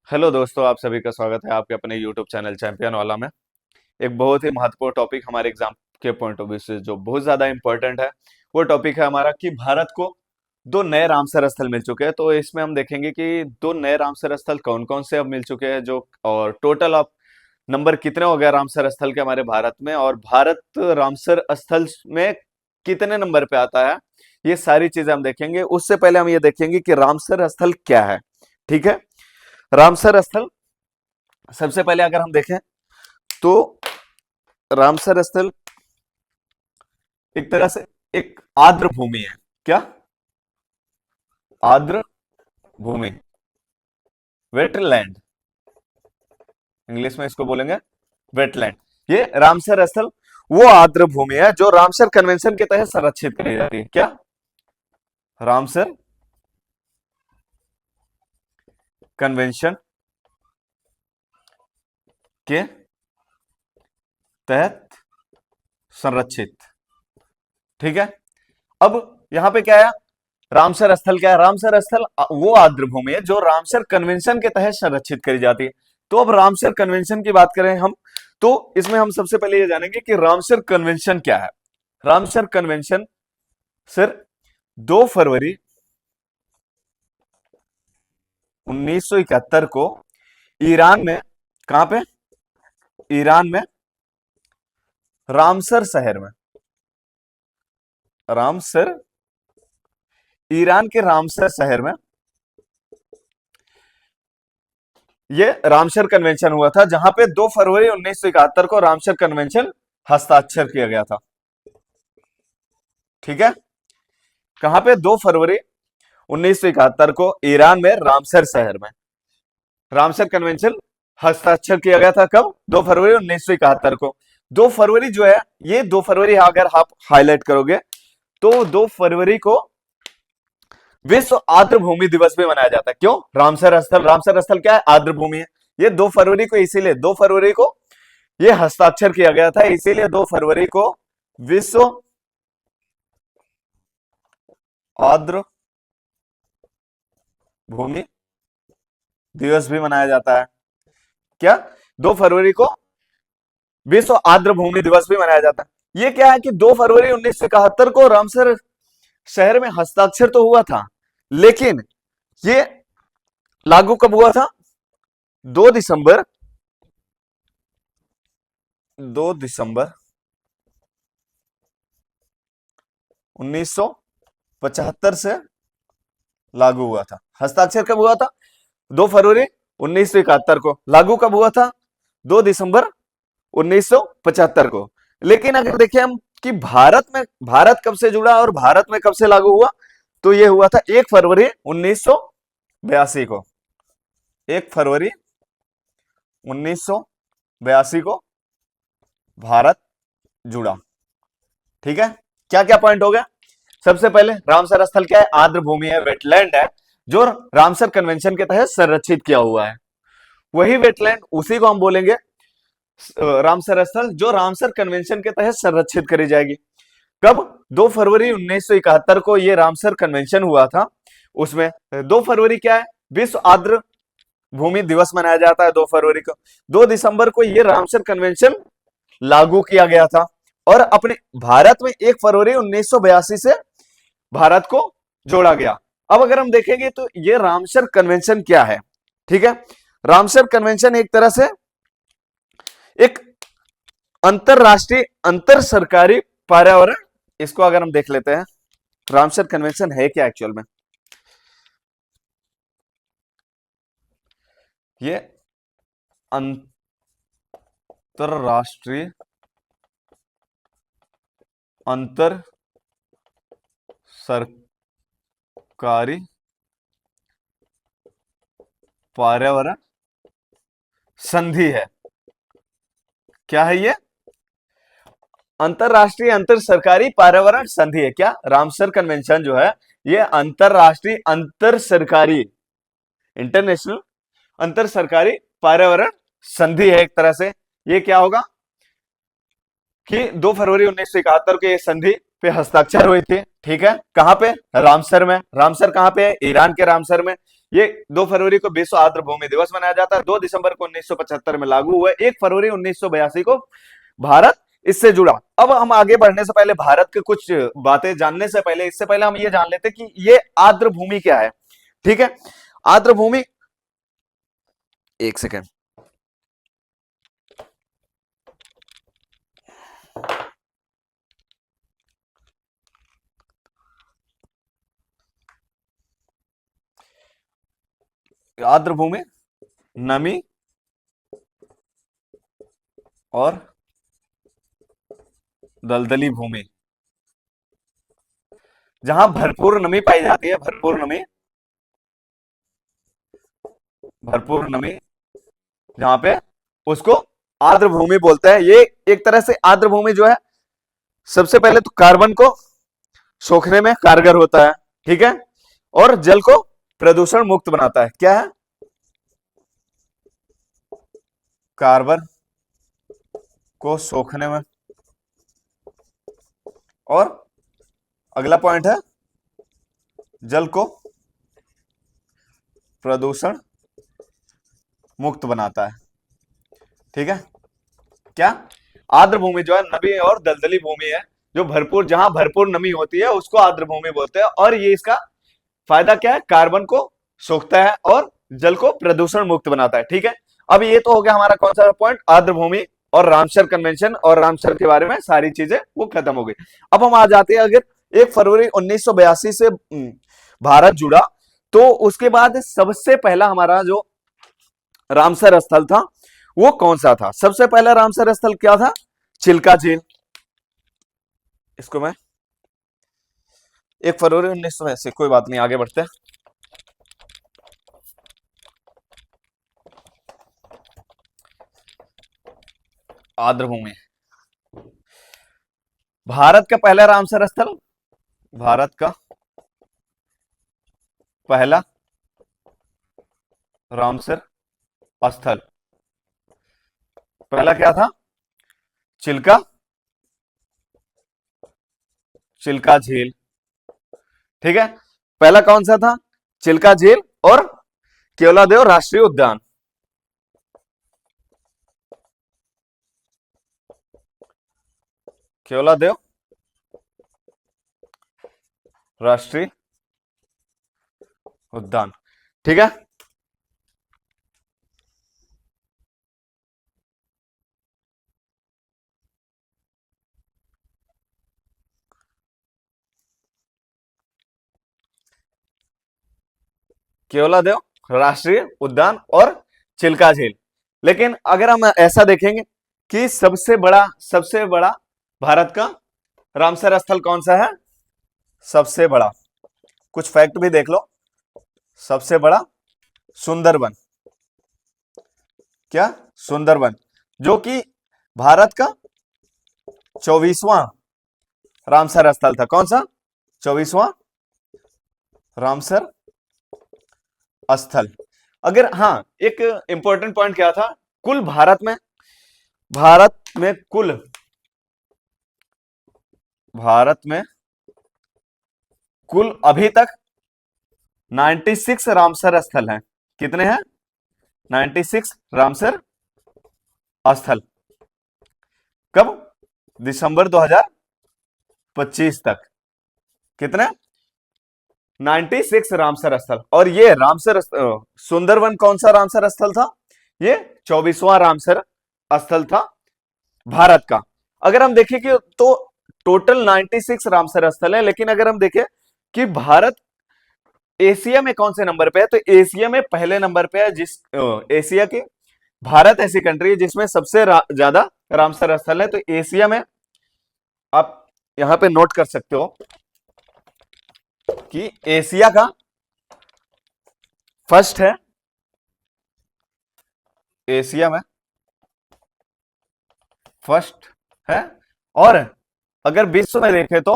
Hello दोस्तों, आप सभी का स्वागत है आपके अपने यूट्यूब चैनल चैंपियन वाला में। एक बहुत ही महत्वपूर्ण टॉपिक हमारे एग्जाम के पॉइंट ऑफ व्यू से जो बहुत ज्यादा इंपॉर्टेंट है, वो टॉपिक है हमारा कि भारत को दो नए रामसर स्थल मिल चुके हैं। तो इसमें हम देखेंगे कि दो नए रामसर स्थल कौन कौन से अब मिल चुके हैं, जो और टोटल ऑफ नंबर कितने हो गया रामसर स्थल के हमारे भारत में, और भारत रामसर स्थल में कितने नंबर पे आता है। ये सारी चीजें हम देखेंगे। उससे पहले हम ये देखेंगे कि रामसर स्थल क्या है। ठीक है। रामसर स्थल, सबसे पहले अगर हम देखें तो रामसर स्थल एक तरह से एक आर्द्र भूमि है। क्या? आर्द्र भूमि, वेटलैंड, इंग्लिश में इसको बोलेंगे वेटलैंड। ये रामसर स्थल वो आर्द्र भूमि है जो रामसर कन्वेंशन के तहत संरक्षित करी जाती है। क्या? रामसर कन्वेंशन के तहत संरक्षित। ठीक है। अब यहां पे क्या है? रामसर स्थल क्या है? रामसर स्थल वो आर्द्र भूमि है जो रामसर कन्वेंशन के तहत संरक्षित करी जाती है। तो अब रामसर कन्वेंशन की बात करें हम, तो इसमें हम सबसे पहले ये जानेंगे कि रामसर कन्वेंशन क्या है। रामसर कन्वेंशन सर 2 फरवरी 1971 को ईरान में, कहां पे? ईरान में रामसर शहर में, रामसर, ईरान के रामसर शहर में ये रामसर कन्वेंशन हुआ था, जहां पे 2 फरवरी 1971 को रामसर कन्वेंशन हस्ताक्षर किया गया था। ठीक है। कहां पे? 2 फरवरी 1971 को ईरान में रामसर शहर में रामसर कन्वेंशन हस्ताक्षर किया गया था। कब? 2 फरवरी 1971 को। 2 फरवरी जो है, ये 2 फरवरी अगर आप हाईलाइट करोगे तो 2 फरवरी को विश्व आर्द्र भूमि दिवस भी मनाया जाता है। क्यों? रामसर स्थल, रामसर स्थल क्या है? आर्द्र भूमि है। ये 2 फरवरी को, इसीलिए 2 फरवरी को ये हस्ताक्षर किया गया था, इसीलिए 2 फरवरी को विश्व आर्द्र भूमि दिवस भी मनाया जाता है। क्या? 2 फरवरी को विश्व आर्द्र भूमि दिवस भी मनाया जाता है। ये क्या है कि 2 फरवरी 1971 को रामसर शहर में हस्ताक्षर तो हुआ था, लेकिन ये लागू कब हुआ था? 2 दिसंबर 2 दिसंबर 1975 से लागू हुआ था। हस्ताक्षर कब हुआ था? 2 फरवरी 1971 को। लागू कब हुआ था? 2 दिसंबर 1975 को। लेकिन अगर देखें हम कि भारत कब से जुड़ा और भारत में कब से लागू हुआ, तो यह हुआ था 1 फरवरी 1982 को। 1 फरवरी 1982 को भारत जुड़ा। ठीक है। क्या क्या पॉइंट हो गया? सबसे पहले रामसर स्थल क्या है? आर्द्र भूमि है, वेटलैंड है, जो रामसर कन्वेंशन के तहत संरक्षित किया हुआ है। वही वेटलैंड, उसी को हम बोलेंगे रामसर स्थल, जो रामसर कन्वेंशन के तहत संरक्षित करी जाएगी। कब? 2 फरवरी 1971 को ये रामसर कन्वेंशन हुआ था। उसमें 2 फरवरी क्या है? विश्व आर्द्र भूमि दिवस मनाया जाता है 2 फरवरी को। 2 दिसंबर को ये रामसर कन्वेंशन लागू किया गया था, और अपने भारत में 1 फरवरी 1982 से भारत को जोड़ा गया। अब अगर हम देखेंगे तो ये रामसर कन्वेंशन क्या है? ठीक है। रामसर कन्वेंशन एक तरह से एक अंतरराष्ट्रीय अंतर सरकारी पर्यावरण, इसको अगर हम देख लेते हैं रामसर कन्वेंशन है क्या एक्चुअल में। ये अंतरराष्ट्रीय अंतर सरकारी पर्यावरण संधि है। क्या है ये? अंतरराष्ट्रीय अंतर सरकारी पर्यावरण संधि है। क्या? रामसर कन्वेंशन जो है ये अंतरराष्ट्रीय अंतर सरकारी, इंटरनेशनल अंतर सरकारी पर्यावरण संधि है एक तरह से। ये क्या होगा कि 2 फरवरी 1971 के संधि पे हस्ताक्षर हुए थे। ठीक है। कहां पे? रामसर में। रामसर कहां पे है? ईरान के रामसर में। ये 2 फरवरी को विश्व आर्द्र भूमि दिवस मनाया जाता है। 2 दिसंबर को 1975 में लागू हुआ। 1 फरवरी 1982 को भारत इससे जुड़ा। अब हम आगे बढ़ने से पहले, भारत के कुछ बातें जानने से पहले, इससे पहले हम ये जान लेते कि ये आर्द्र भूमि क्या है। ठीक है, आर्द्र भूमि, एक सेकेंड, आर्द्र भूमि नमी और दलदली भूमि, जहां भरपूर नमी पाई जाती है, भरपूर नमी जहां पे, उसको आर्द्र भूमि बोलते हैं। ये एक तरह से आर्द्र भूमि जो है, सबसे पहले तो कार्बन को सोखने में कारगर होता है, ठीक है, और जल को प्रदूषण मुक्त बनाता है। क्या है? कार्बन को सोखने में, और अगला पॉइंट है जल को प्रदूषण मुक्त बनाता है। ठीक है, क्या? आर्द्र भूमि जो है नमी और दलदली भूमि है, जो भरपूर, जहां भरपूर नमी होती है उसको आर्द्र भूमि बोलते हैं। और ये इसका फायदा क्या है? कार्बन को सोखता है और जल को प्रदूषण मुक्त बनाता है। ठीक है, अब ये तो हो गया हमारा कौन सा पॉइंट? आर्द्र भूमि और रामसर कन्वेंशन, और रामसर के बारे में सारी चीजें वो खत्म हो गई। अब हम आ जाते हैं, अगर 1 फरवरी 1982 से भारत जुड़ा, तो उसके बाद सबसे पहला हमारा जो रामसर स्थल था वो कौन सा था? सबसे पहला रामसर स्थल क्या था? चिल्का झील। इसको मैं 1 फरवरी 1900 से, कोई बात नहीं, आगे बढ़ते हैं। आर्द्र भूमि, भारत का पहला रामसर स्थल, भारत का पहला रामसर स्थल, पहला क्या था? चिल्का, चिल्का झील। ठीक है, पहला कौन सा था? चिल्का झील और केवलादेव राष्ट्रीय उद्यान। केवलादेव राष्ट्रीय उद्यान। ठीक है, केवलादेव राष्ट्रीय उद्यान और चिल्का झील। लेकिन अगर हम ऐसा देखेंगे कि सबसे बड़ा भारत का रामसर स्थल कौन सा है? सबसे बड़ा, कुछ फैक्ट भी देख लो। सबसे बड़ा सुंदरबन। क्या? सुंदरबन, जो कि भारत का 24वां रामसर स्थल था। कौन सा? 24वां रामसर स्थल। अगर, हाँ, एक इंपॉर्टेंट पॉइंट क्या था? कुल भारत में कुल अभी तक 96 रामसर स्थल हैं। कितने हैं? 96 रामसर स्थल। कब? दिसंबर 2025 तक। कितने? 96 रामसर स्थल। और ये सुंदरवन कौन सा रामसर स्थल था? ये 24वां रामसर स्थल था भारत का। अगर हम देखें कि तो टोटल 96 रामसर स्थल है, लेकिन अगर हम देखें कि भारत एशिया में कौन से नंबर पे है, तो एशिया में पहले नंबर पे है। एशिया की, भारत ऐसी कंट्री है जिसमें सबसे ज्यादा रामसर स्थल है। तो एशिया में आप यहां पे नोट कर सकते हो कि एशिया का फर्स्ट है, एशिया में फर्स्ट है। और अगर विश्व में देखें तो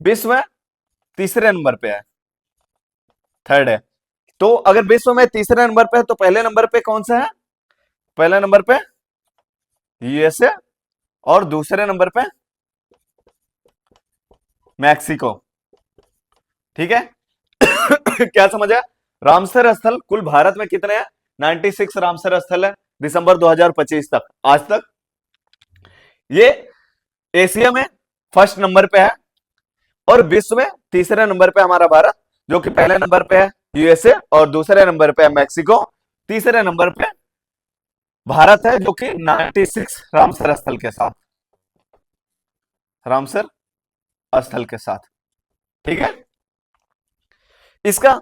विश्व में तीसरे नंबर पे है, थर्ड है। तो अगर विश्व में तीसरे नंबर पे है, तो पहले नंबर पे कौन सा है? पहले नंबर पे यूएसए, और दूसरे नंबर पे मैक्सिको। ठीक है, क्या समझा? रामसर स्थल कुल भारत में कितने हैं? 96 रामसर स्थल है दिसंबर 2025 तक, आज तक। ये एशिया में फर्स्ट नंबर पे है और विश्व में तीसरे नंबर पे हमारा भारत, जो कि पहले नंबर पे है यूएसए और दूसरे नंबर पे है मैक्सिको, तीसरे नंबर पे भारत है, जो कि 96 रामसर स्थल के साथ, रामसर स्थल के साथ। ठीक है, इसका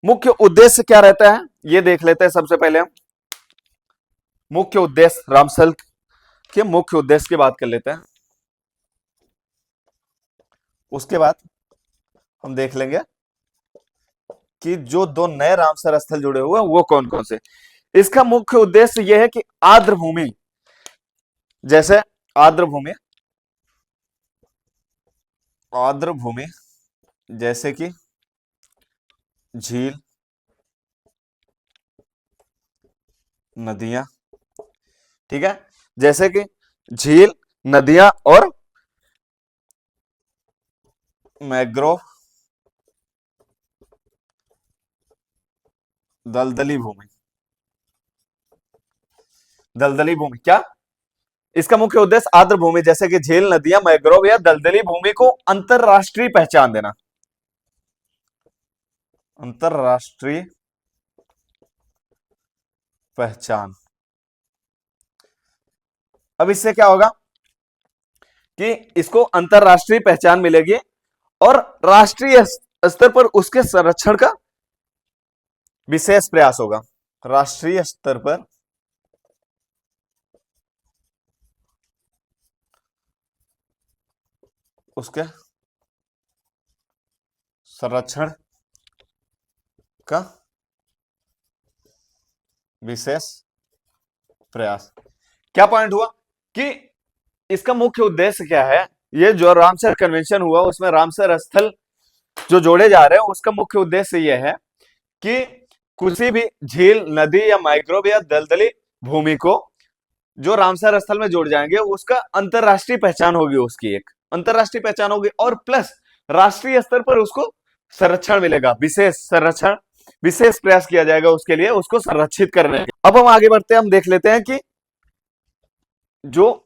मुख्य उद्देश्य क्या रहता है ये देख लेते हैं। सबसे पहले हम मुख्य उद्देश्य, रामसर के मुख्य उद्देश्य की बात कर लेते हैं, उसके बाद हम देख लेंगे कि जो दो नए रामसर स्थल जुड़े हुए हैं वो कौन कौन से। इसका मुख्य उद्देश्य यह है कि आर्द्र भूमि, जैसे आर्द्र भूमि, आर्द्र भूमि जैसे कि झील, नदियां, ठीक है, जैसे कि झील, नदियां और मैग्रोव, दलदली भूमि, दलदली भूमि क्या, इसका मुख्य उद्देश्य आर्द्र भूमि जैसे कि झील, नदियां, मैग्रोव या दलदली भूमि को अंतरराष्ट्रीय पहचान देना, अंतरराष्ट्रीय पहचान। अब इससे क्या होगा कि इसको अंतरराष्ट्रीय पहचान मिलेगी और राष्ट्रीय स्तर पर उसके संरक्षण का विशेष प्रयास होगा, राष्ट्रीय स्तर पर उसके संरक्षण का विशेष प्रयास। क्या पॉइंट हुआ कि इसका मुख्य उद्देश्य क्या है, ये जो रामसर कन्वेंशन हुआ उसमें रामसर स्थल जो जोड़े जा रहे हैं उसका मुख्य उद्देश्य यह है कि किसी भी झील, नदी या मैग्रोव या दलदली भूमि को जो रामसर स्थल में जोड़ जाएंगे उसका अंतरराष्ट्रीय पहचान होगी, उसकी एक अंतरराष्ट्रीय पहचान होगी और प्लस राष्ट्रीय स्तर पर उसको संरक्षण मिलेगा, विशेष संरक्षण, विशेष प्रयास किया जाएगा उसके लिए उसको संरक्षित करने के। अब हम आगे बढ़ते हैं, हम देख लेते हैं कि जो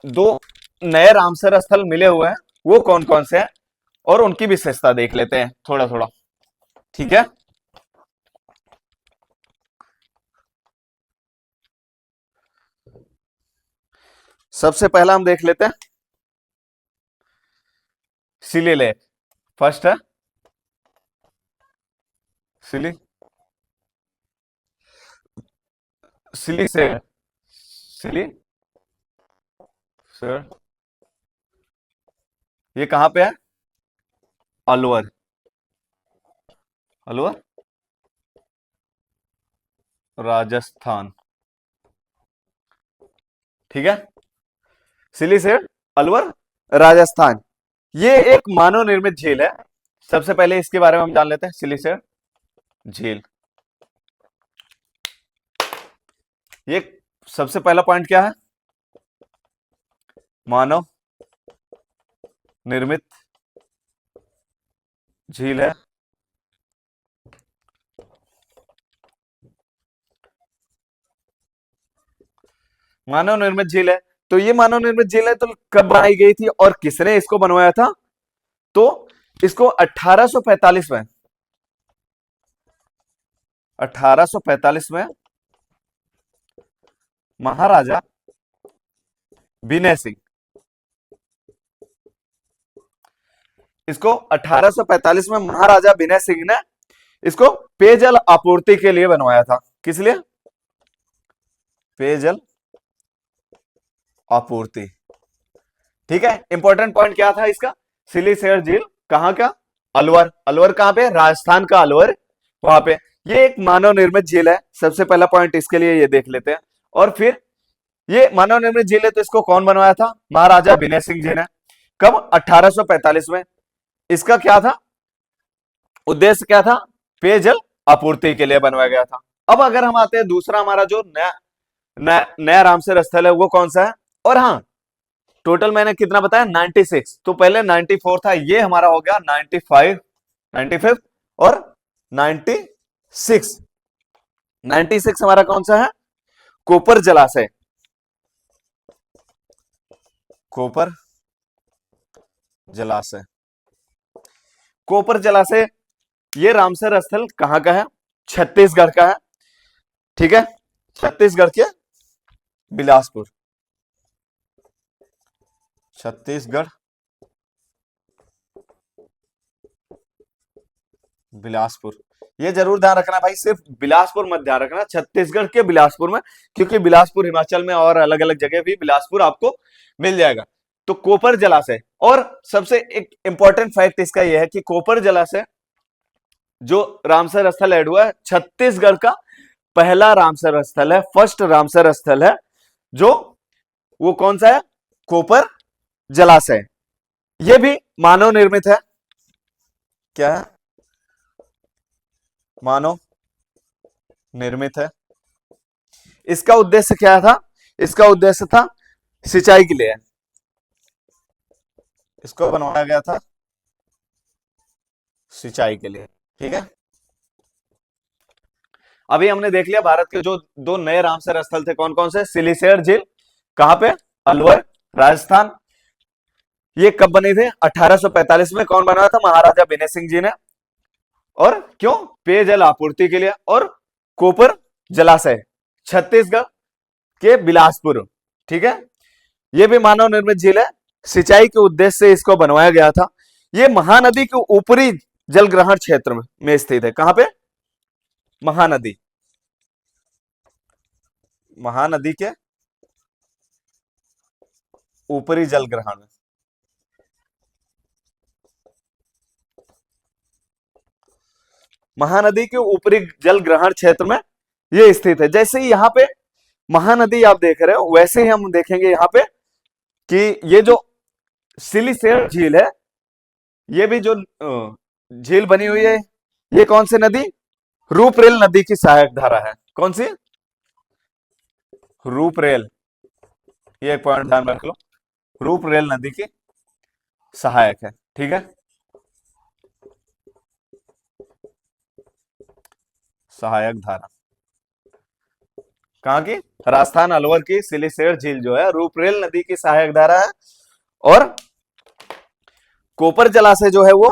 दो नए रामसर स्थल मिले हुए हैं वो कौन कौन से हैं और उनकी विशेषता देख लेते हैं थोड़ा थोड़ा। ठीक है, सबसे पहला हम देख लेते हैं सिली लेक, फर्स्ट है सिली, सिली से, सिली सर, ये कहां पे है? अलवर, अलवर राजस्थान। ठीक है, सिली से अलवर राजस्थान, ये एक मानव निर्मित झील है। सबसे पहले इसके बारे में हम जान लेते हैं, सिली से झील, ये सबसे पहला पॉइंट क्या है? मानव निर्मित झील है। मानव निर्मित झील है, तो ये मानव निर्मित झील है तो कब बनाई गई थी और किसने इसको बनवाया था? तो इसको 1845 में, 1845 में महाराजा विनय सिंह, इसको 1845 में महाराजा विनय सिंह ने इसको पेयजल आपूर्ति के लिए बनवाया था। किस लिए? पेयजल आपूर्ति। ठीक है, इंपॉर्टेंट पॉइंट क्या था इसका? सिलीसैर झील कहां का? अलवर, अलवर कहां पे? राजस्थान का अलवर, वहां पे। ये एक मानव निर्मित झील है, सबसे पहला पॉइंट इसके लिए ये देख लेते हैं। और फिर ये मानव निर्मित झील है तो इसको कौन बनवाया था? महाराजा विनय सिंह जी ने। कब? 1845 में। इसका क्या था उद्देश्य, क्या था? पेयजल आपूर्ति के लिए बनवाया गया था। अब अगर हम आते हैं दूसरा हमारा जो नया रामसर स्थल है वो कौन सा है? और हाँ, टोटल मैंने कितना बताया? 96, तो पहले 94 था, ये हमारा हो गया 95, 95 और 96। 96 हमारा कौन सा है? कोपर जलाशय। कोपर जलाशय। कोपर जलाशय ये रामसर स्थल कहां का है? छत्तीसगढ़ का है। ठीक है, छत्तीसगढ़ के बिलासपुर। छत्तीसगढ़ बिलासपुर, ये जरूर ध्यान रखना भाई, सिर्फ बिलासपुर मत ध्यान रखना, छत्तीसगढ़ के बिलासपुर में, क्योंकि बिलासपुर हिमाचल में और अलग अलग जगह भी बिलासपुर आपको मिल जाएगा। तो कोपर जलाशय, और सबसे एक इंपॉर्टेंट फैक्ट इसका यह है कि कोपर जलाशय जो रामसर स्थल ऐड हुआ है, छत्तीसगढ़ का पहला रामसर स्थल है, फर्स्ट रामसर स्थल है, जो वो कौन सा है? कोपर जलाशय। ये भी मानव निर्मित है। क्या है? मानव निर्मित है। इसका उद्देश्य क्या था? इसका उद्देश्य था सिंचाई के लिए, इसको बनवाया गया था सिंचाई के लिए। ठीक है, अभी हमने देख लिया भारत के जो दो नए रामसर स्थल थे, कौन कौन से? सिलीसेयर झील, कहां पे? अलवर, राजस्थान। ये कब बने थे? 1845 में। कौन बनाया था? महाराजा विनय सिंह जी ने। और क्यों? पेयजल आपूर्ति के लिए। और कोपर जलाशय छत्तीसगढ़ के बिलासपुर। ठीक है, यह भी मानव निर्मित झील है, सिंचाई के उद्देश्य से इसको बनवाया गया था। यह महानदी के ऊपरी जल ग्रहण क्षेत्र में स्थित है। कहां पे? महानदी, महानदी के ऊपरी जल ग्रहण में। महानदी के ऊपरी जल ग्रहण क्षेत्र में यह स्थित है। जैसे ही यहां पे महानदी आप देख रहे हो, वैसे ही हम देखेंगे यहां पे कि ये जो सिलीसेयर झील है, ये भी जो झील बनी हुई है, ये कौन सी नदी? रूपरेल नदी की सहायक धारा है। कौन सी? रूपरेल, ये एक पॉइंट ध्यान रख लो, रूपरेल नदी की सहायक है। ठीक है, सहायक धारा कहां की? राजस्थान अलवर की सिलीसेयर झील जो है रूपरेल नदी की सहायक धारा है। और कोपर जलाशय जो है वो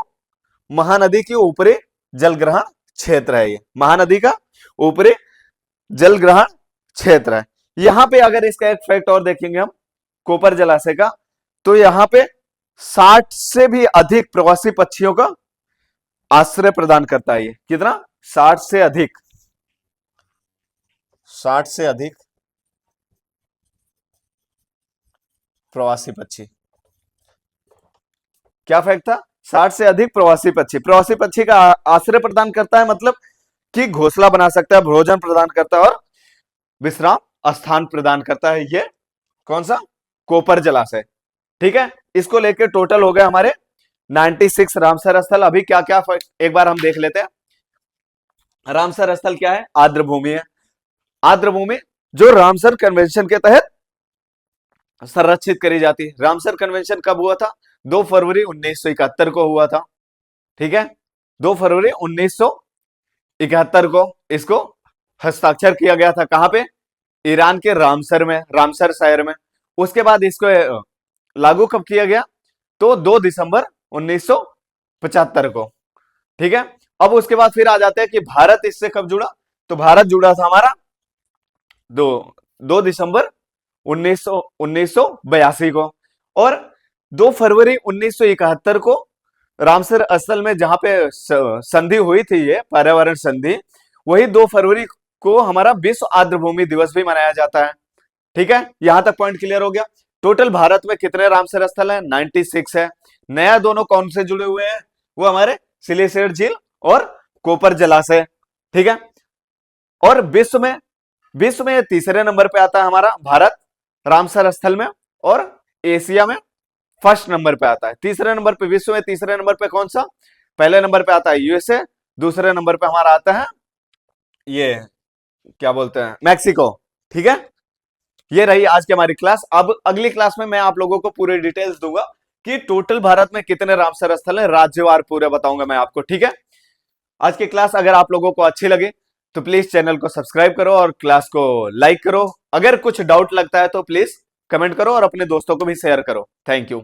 महानदी के ऊपरी जलग्रहण क्षेत्र है। ये महानदी का ऊपरी जलग्रहण क्षेत्र है। यहां पे अगर इसका एक फैक्ट और देखेंगे हम कोपर जलाशय का, तो यहां पे 60 से भी अधिक प्रवासी पक्षियों का आश्रय प्रदान करता है। ये कितना? 60 से अधिक, 60 से अधिक प्रवासी पक्षी। क्या फैक्ट था? 60 से अधिक प्रवासी पक्षी। प्रवासी पक्षी का आश्रय प्रदान करता है, मतलब कि घोंसला बना सकता है, भोजन प्रदान करता है और विश्राम स्थान प्रदान करता है। ये कौन सा? कोपर जलाशय। ठीक है, इसको लेकर टोटल हो गए हमारे 96 रामसर स्थल। अभी क्या क्या एक बार हम देख लेते हैं। रामसर स्थल क्या है? आर्द्र भूमि है। आर्द्र भूमि जो रामसर कन्वेंशन के तहत संरक्षित करी जाती है। रामसर कन्वेंशन कब हुआ था? 2 फरवरी 1971 को हुआ था। ठीक है, 2 फरवरी 1971 को इसको हस्ताक्षर किया गया था। कहां पे? ईरान के रामसर में, रामसर शहर में। उसके बाद इसको लागू कब किया गया? तो 2 दिसंबर 1975 को। ठीक है, अब उसके बाद फिर आ जाते हैं कि भारत इससे कब जुड़ा? तो भारत जुड़ा था हमारा 2 दिसंबर 1982 को। और 2 फरवरी 1971 को रामसर स्थल में जहां पे संधि हुई थी, ये पर्यावरण संधि, वही 2 फरवरी को हमारा विश्व आर्द्र भूमि दिवस भी मनाया जाता है। ठीक है, यहां तक पॉइंट क्लियर हो गया। टोटल भारत में कितने रामसर स्थल हैं? 96 है। नया दोनों कौन से जुड़े हुए हैं? वो हमारे सिलीसेयर झील और कोपर जलाशय। ठीक है, और विश्व में तीसरे नंबर पे आता है हमारा भारत रामसर स्थल में, और एशिया में फर्स्ट नंबर पे आता है। तीसरे नंबर पे विश्व में तीसरे नंबर पे कौन सा? पहले नंबर पे आता है यूएसए, दूसरे नंबर पे हमारा आता है ये क्या बोलते हैं, मैक्सिको। ठीक है, ये रही आज की हमारी क्लास। अब अगली क्लास में मैं आप लोगों को पूरे डिटेल्स दूंगा कि टोटल भारत में कितने रामसर स्थल है, राज्यवार पूरे बताऊंगा मैं आपको। ठीक है, आज की क्लास अगर आप लोगों को अच्छी लगे तो प्लीज चैनल को सब्सक्राइब करो और क्लास को लाइक करो। अगर कुछ डाउट लगता है तो प्लीज कमेंट करो और अपने दोस्तों को भी शेयर करो। Thank you.